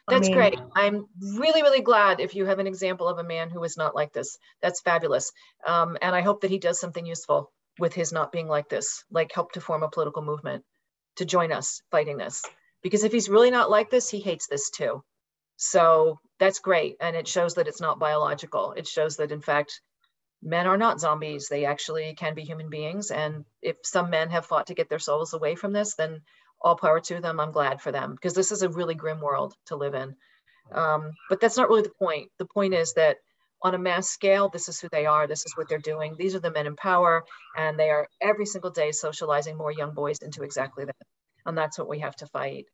That's great. I'm really, really glad if you have an example of a man who is not like this. That's fabulous. And I hope that he does something useful with his not being like this, like help to form a political movement to join us fighting this. Because if he's really not like this, he hates this too. So that's great. And it shows that it's not biological. It shows that, in fact, men are not zombies. They actually can be human beings. And if some men have fought to get their souls away from this, then all power to them. I'm glad for them, because this is a really grim world to live in. But that's not really the point. The point is that on a mass scale, this is who they are. This is what they're doing. These are the men in power, and they are every single day socializing more young boys into exactly that. And that's what we have to fight.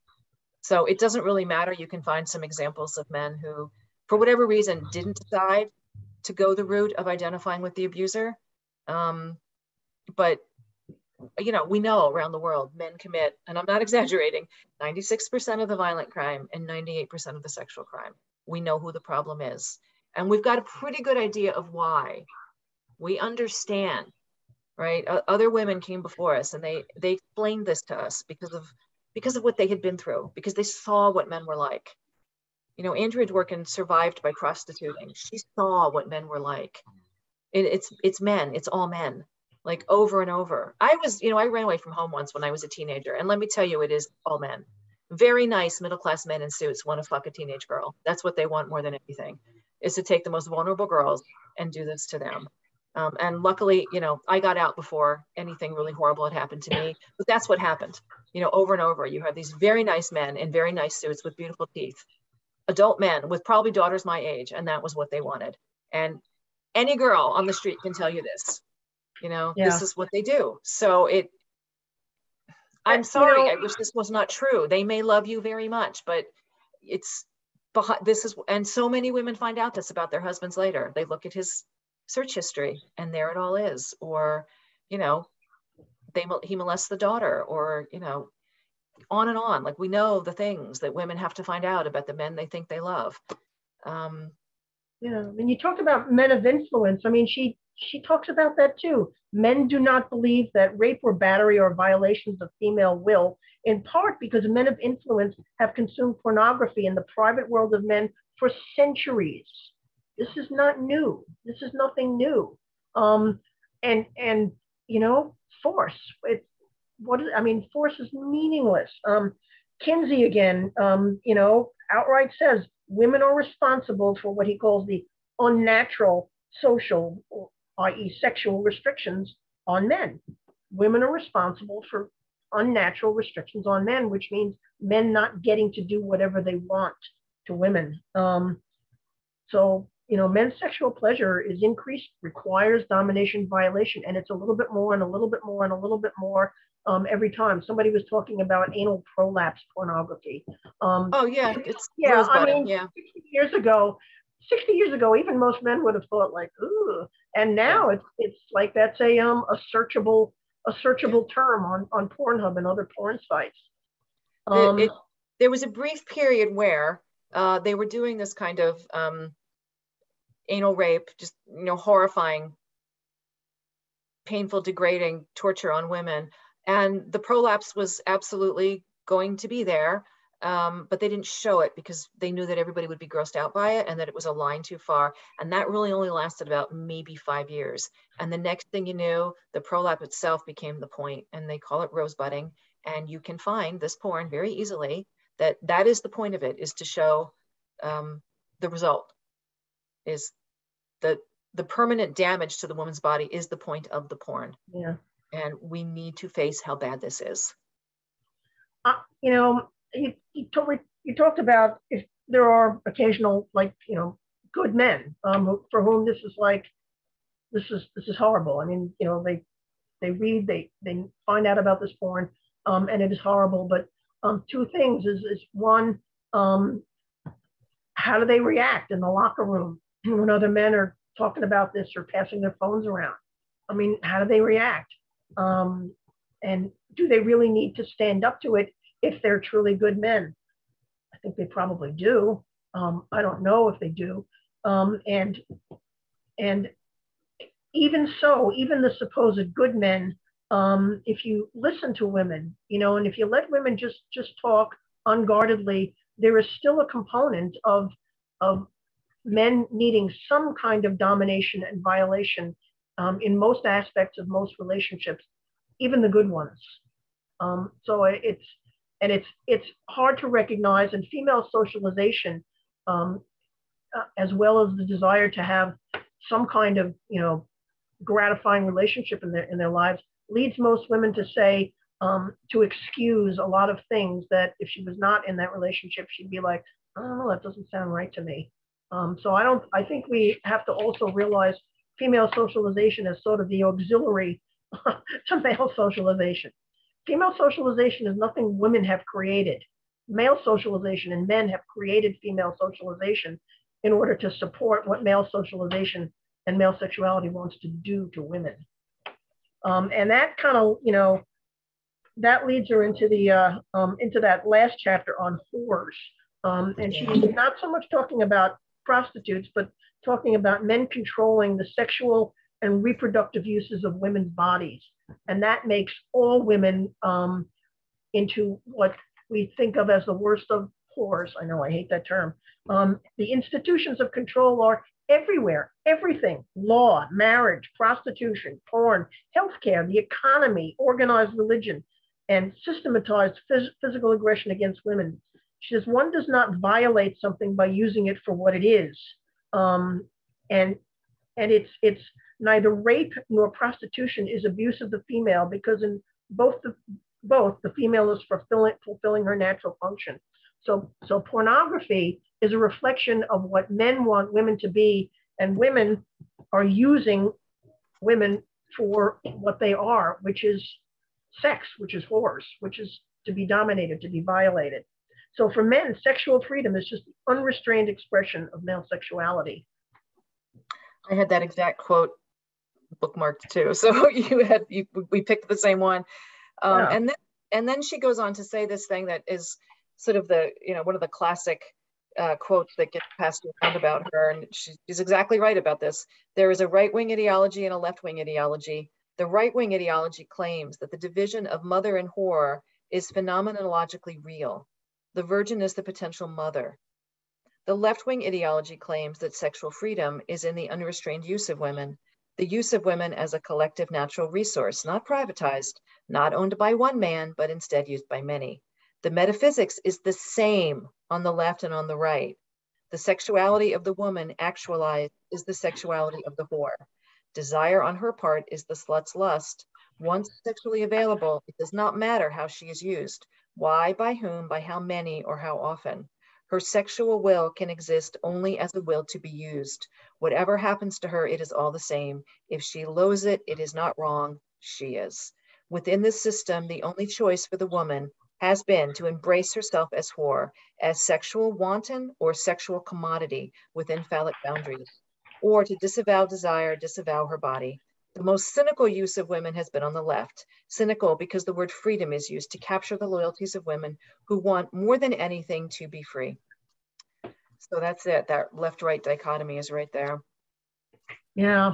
So it doesn't really matter. You can find some examples of men who, for whatever reason, didn't decide to go the route of identifying with the abuser. But we know around the world men commit, and I'm not exaggerating, 96% of the violent crime and 98% of the sexual crime. We know who the problem is. And we've got a pretty good idea of why. We understand, right? Other women came before us and they explained this to us because of what they had been through, because they saw what men were like. Andrea Dworkin survived by prostituting. She saw what men were like. It's men, it's all men. Like over and over. I ran away from home once when I was a teenager. And let me tell you, it is all men. Very nice middle-class men in suits want to fuck a teenage girl. That's what they want more than anything, is to take the most vulnerable girls and do this to them. And luckily, I got out before anything really horrible had happened to me. But that's what happened. Over and over, you have these very nice men in very nice suits with beautiful teeth. Adult men with probably daughters my age. And that was what they wanted. And any girl on the street can tell you this. This is what they do. So I'm sorry. I wish this was not true. They may love you very much, but and so many women find out this about their husbands later. They look at his search history and there it all is. Or, he molests the daughter, or, on and on. Like, we know the things that women have to find out about the men they think they love. You talked about men of influence. She talks about that too. Men do not believe that rape or battery are violations of female will, in part because men of influence have consumed pornography in the private world of men for centuries. This is not new. This is nothing new. Force. Force is meaningless. Kinsey again, outright says women are responsible for what he calls the unnatural social, i.e. sexual restrictions on men. Women are responsible for unnatural restrictions on men, which means men not getting to do whatever they want to women. So men's sexual pleasure is increased, requires domination, violation, and it's a little bit more and a little bit more and a little bit more every time. Somebody was talking about anal prolapse pornography. Oh yeah, it's Yeah, I rosebuding. mean, Yeah, 60 years ago, even most men would have thought like, ooh, and yeah. now it's like that's a searchable term on Pornhub and other porn sites. It, Um, it there was a brief period where they were doing this kind of anal rape, just horrifying, painful, degrading torture on women, and the prolapse was absolutely going to be there. But they didn't show it because they knew that everybody would be grossed out by it and that it was a line too far. And that really only lasted about maybe 5 years. And the next thing you knew, the prolapse itself became the point, and they call it rosebudding. And you can find this porn very easily. That is the point of it, is to show the result, is that the permanent damage to the woman's body is the point of the porn. yeah. And we need to face how bad this is. You know, you talked about if there are occasional, like, good men for whom this is horrible. I mean, they read, they find out about this porn, and it is horrible. But two things is one, how do they react in the locker room when other men are talking about this or passing their phones around? I mean, how do they react? And do they really need to stand up to it if they're truly good men? I think they probably do. I don't know if they do. And even so, even the supposed good men, if you listen to women, and if you let women just talk unguardedly, there is still a component of men needing some kind of domination and violation in most aspects of most relationships, even the good ones. So it's hard to recognize, and female socialization, as well as the desire to have some kind of gratifying relationship in their lives, leads most women to say, to excuse a lot of things that if she was not in that relationship, she'd be like, I don't know, that doesn't sound right to me. So I think we have to also realize female socialization as sort of the auxiliary to male socialization. Female socialization is nothing women have created. Male socialization and men have created female socialization in order to support what male socialization and male sexuality wants to do to women. And that kind of, that leads her into into that last chapter on whores. And she's not so much talking about prostitutes, but talking about men controlling the sexual and reproductive uses of women's bodies. And that makes all women into what we think of as the worst of whores. I know I hate that term. The institutions of control are everywhere, everything: law, marriage, prostitution, porn, healthcare, the economy, organized religion, and systematized physical aggression against women. She says one does not violate something by using it for what it is. And it's neither rape nor prostitution is abuse of the female, because in both the female is fulfilling her natural function. So pornography is a reflection of what men want women to be, and women are using women for what they are, which is sex, which is whores, which is to be dominated, to be violated. So for men, sexual freedom is just the unrestrained expression of male sexuality. I had that exact quote bookmarked too. So we picked the same one. Yeah. And then she goes on to say this thing that is sort of one of the classic quotes that gets passed around about her. And she's exactly right about this. There is a right-wing ideology and a left-wing ideology. The right-wing ideology claims that the division of mother and whore is phenomenologically real. The virgin is the potential mother. The left-wing ideology claims that sexual freedom is in the unrestrained use of women, the use of women as a collective natural resource, not privatized, not owned by one man, but instead used by many. The metaphysics is the same on the left and on the right. The sexuality of the woman actualized is the sexuality of the whore. Desire on her part is the slut's lust. Once sexually available, it does not matter how she is used, why, by whom, by how many, or how often. Her sexual will can exist only as a will to be used. Whatever happens to her, it is all the same. If she loathes it, it is not wrong. She is. Within this system, the only choice for the woman has been to embrace herself as whore, as sexual wanton or sexual commodity within phallic boundaries, or to disavow desire, disavow her body. The most cynical use of women has been on the left. Cynical because the word freedom is used to capture the loyalties of women who want more than anything to be free. So that's it. That left-right dichotomy is right there. Yeah.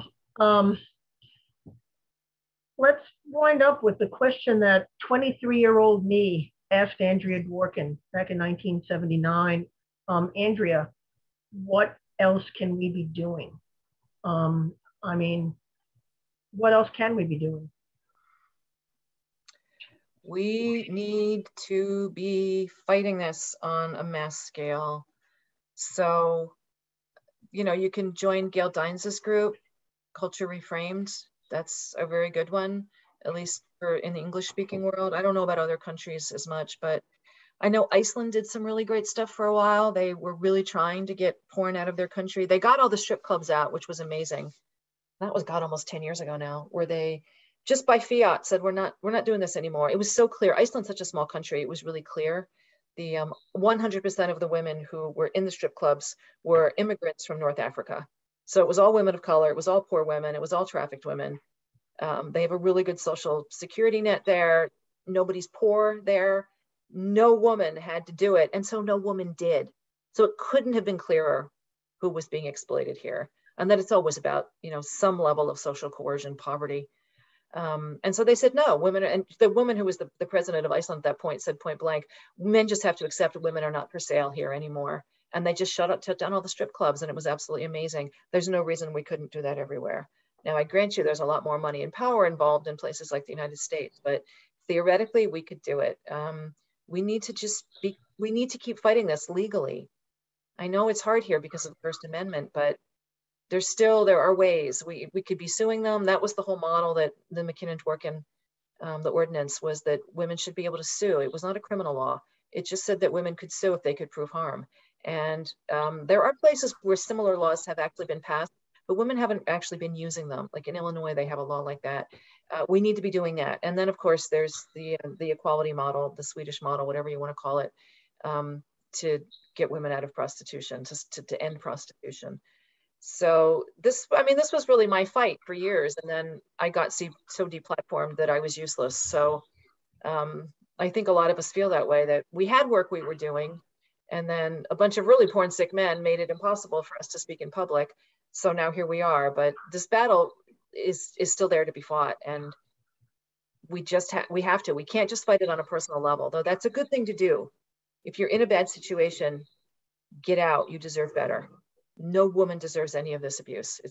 Let's wind up with the question that 23-year-old me asked Andrea Dworkin back in 1979. Andrea, what else can we be doing? I mean, what else can we be doing? We need to be fighting this on a mass scale. So, you know, you can join Gail Dines' group, Culture Reframed. That's a very good one, at least for in the English speaking world. I don't know about other countries as much, but I know Iceland did some really great stuff for a while. They were really trying to get porn out of their country. They got all the strip clubs out, which was amazing. That was, God, almost 10 years ago now, where they just by fiat said, we're not doing this anymore. It was so clear. Iceland's such a small country. It was really clear. The 100% of the women who were in the strip clubs were immigrants from North Africa. So it was all women of color. It was all poor women. It was all trafficked women. They have a really good social security net there. Nobody's poor there. No woman had to do it. And so no woman did. So it couldn't have been clearer who was being exploited here. And that it's always about, you know, some level of social coercion, poverty. And so they said, no, women, and the woman who was the president of Iceland at that point said point blank, men just have to accept women are not for sale here anymore. And they just shut down all the strip clubs, and it was absolutely amazing. There's no reason we couldn't do that everywhere. Now, I grant you there's a lot more money and power involved in places like the United States, but theoretically we could do it. We need to keep fighting this legally. I know it's hard here because of the First Amendment, but there are ways we could be suing them. That was the whole model that the McKinnon-Dworkin, the ordinance was that women should be able to sue. It was not a criminal law. It just said that women could sue if they could prove harm. And there are places where similar laws have actually been passed, but women haven't actually been using them. Like in Illinois, they have a law like that. We need to be doing that. And then of course, there's the equality model, the Swedish model, whatever you want to call it, to get women out of prostitution, to end prostitution. So this was really my fight for years. And then I got so deplatformed that I was useless. So I think a lot of us feel that way, that we had work we were doing, and then a bunch of really porn sick men made it impossible for us to speak in public. So now here we are, but this battle is still there to be fought. And we can't just fight it on a personal level, though that's a good thing to do. If you're in a bad situation, get out, you deserve better. No woman deserves any of this abuse.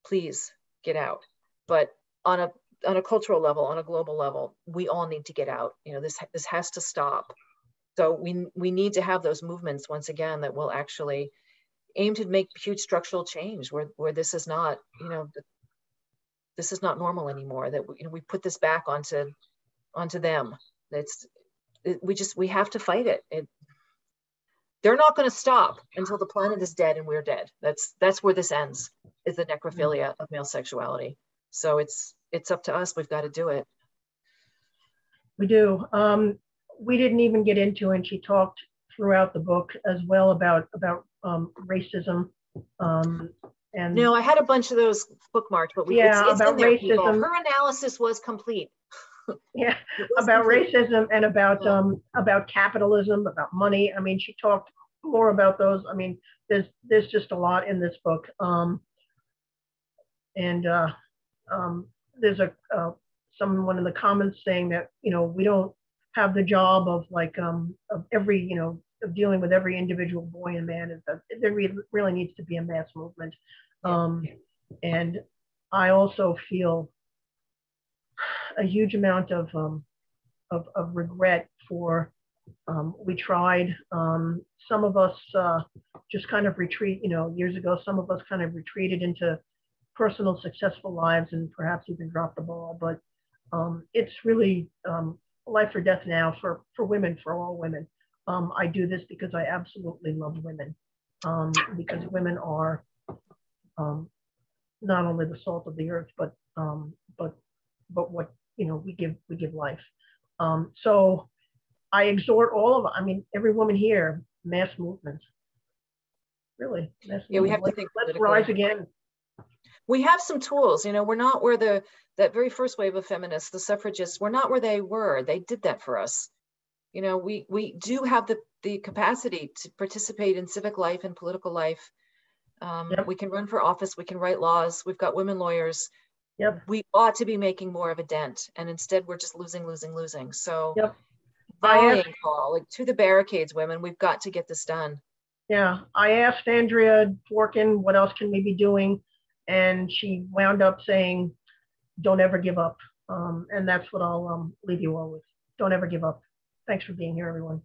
Please get out. But on a cultural level, on a global level, we all need to get out. You know, this has to stop. So we need to have those movements once again that will actually aim to make huge structural change where this is not, you know, this is not normal anymore, that we put this back onto them. We have to fight it. They're not going to stop until the planet is dead and we're dead. That's where this ends, is the necrophilia of male sexuality. So it's up to us. We've got to do it. We do. We didn't even get into, and she talked throughout the book as well about racism. And no, I had a bunch of those bookmarked, but it's about in there, racism. People. Her analysis was complete. Yeah, about racism and about capitalism, about money. I mean, she talked more about those. I mean, there's just a lot in this book. There's someone in the comments saying that, you know, we don't have the job of every, you know, of dealing with every individual boy and man. There really needs to be a mass movement. And I also feel a huge amount of regret for, we tried, some of us just kind of years ago, some of us kind of retreated into personal successful lives and perhaps even dropped the ball, but it's really life or death now for women, for all women. I do this because I absolutely love women, because women are not only the salt of the earth, but what, we give life. So I exhort all of, I mean, every woman here, mass movement, really, mass Yeah, we movement. have to think Let's politically. rise again. We have some tools, we're not where that very first wave of feminists, the suffragists, we're not where they were. They did that for us. We do have the capacity to participate in civic life and political life. Yep. We can run for office, we can write laws, we've got women lawyers. Yep. We ought to be making more of a dent, and instead we're just losing. So Yep. rallying call, like to the barricades, women, we've got to get this done. Yeah, I asked Andrea Dworkin, what else can we be doing? And she wound up saying, don't ever give up. And that's what I'll leave you all with. Don't ever give up. Thanks for being here, everyone.